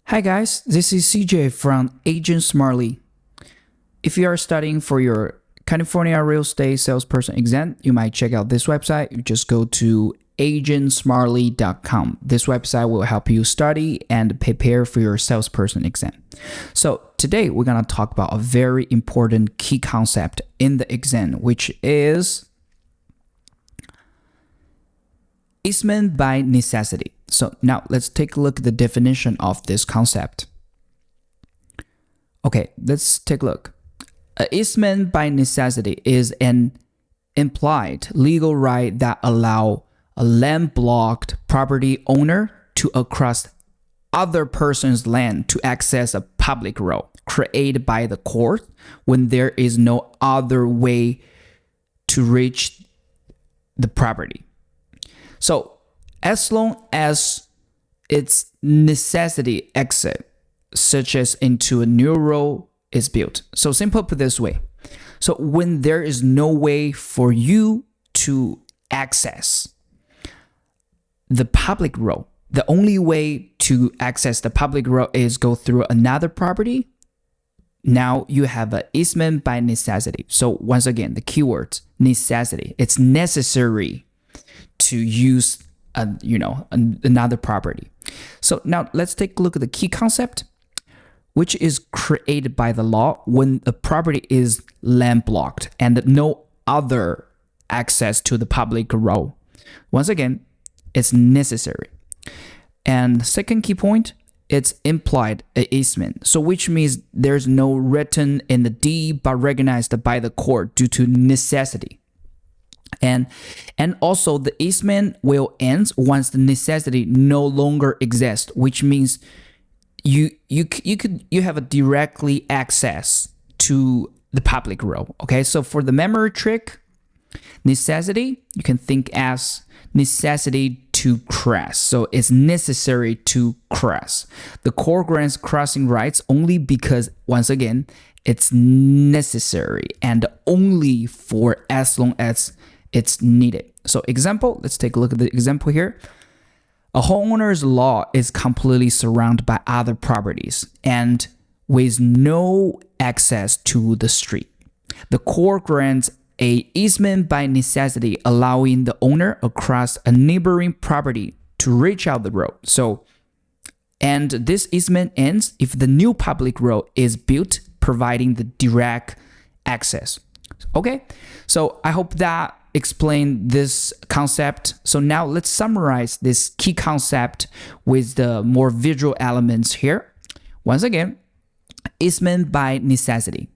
Hi guys, this is CJ from Agent Smartly. If you are studying for your California real estate salesperson exam, you might check out this website. You just go to agentsmartly.com. This website will help you study and prepare for your salesperson exam. So today we're going to talk about a very important key concept in the exam, which is easement by necessity. So now let's take a look at the definition of this concept. Okay, let's take a look. An easement by necessity is an implied legal right that allows a landlocked property owner to across other person's land to access a public road created by the court when there is no other way to reach the property. So as long as its necessity exit, such as into a new road, is built. So simple put this way. So when there is no way for you to access the public road, the only way to access the public road is go through another property. Now you have an easement by necessity. So once again, the keywords necessity. It's necessary to use another property. So now let's take a look at the key concept, which is created by the law when the property is landlocked and no other access to the public road. Once again, it's necessary. And second key point, it's implied easement. So which means there's no written in the deed but recognized by the court due to necessity. And also the easement will end once the necessity no longer exists, which means you have a directly access to the public road. Okay, so for the memory trick, necessity you can think as necessity to cross. So it's necessary to cross. The court grants crossing rights only because, once again, it's necessary and only for as long as it's needed. So example, let's take a look at the example here. A homeowner's lot is completely surrounded by other properties and with no access to the street. The court grants an easement by necessity, allowing the owner across a neighboring property to reach out the road. So, and this easement ends if the new public road is built, providing the direct access. Okay, so I hope that explain this concept. So now let's summarize this key concept with the more visual elements here. Once again, easement by necessity.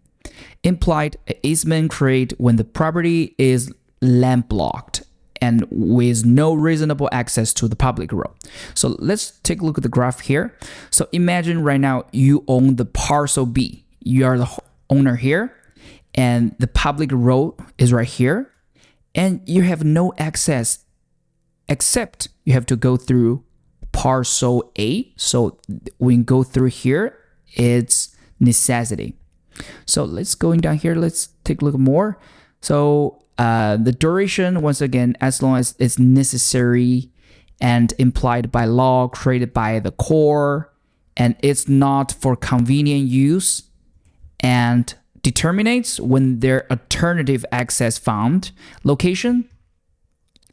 Implied easement created when the property is landlocked and with no reasonable access to the public road. So let's take a look at the graph here. So imagine right now you own the parcel B. You are the owner here and the public road is right here. And you have no access except you have to go through parcel A. So when you go through here, it's necessity. So let's going down here. Let's take a look more. So the duration, once again, as long as it's necessary and implied by law, created by the core, and it's not for convenient use, and determinates when their alternative access found. Location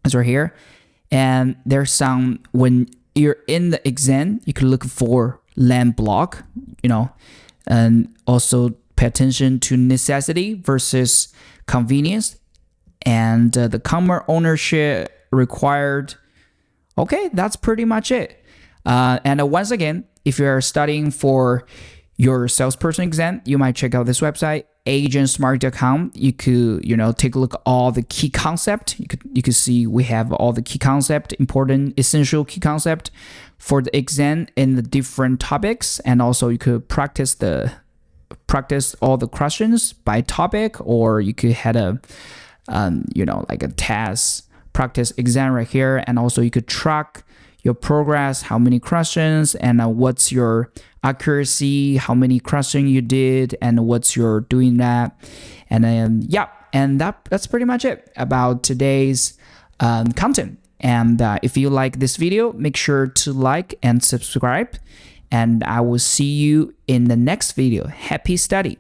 is right here. And there's some, when you're in the exam, you can look for land block, and also pay attention to necessity versus convenience and the common ownership required. Okay, that's pretty much it. And once again, if you're studying for your salesperson exam, you might check out this website, agentsmart.com. You could, take a look at all the key concept. You could see we have all the key concept, important, essential key concept for the exam in the different topics. And also you could practice all the questions by topic, or you could have like a task practice exam right here. And also you could track your progress, how many questions, and what's your accuracy, how many questions you did, and what's your doing that. And then, and that's pretty much it about today's content. And if you like this video, make sure to like and subscribe. and I will see you in the next video. Happy study!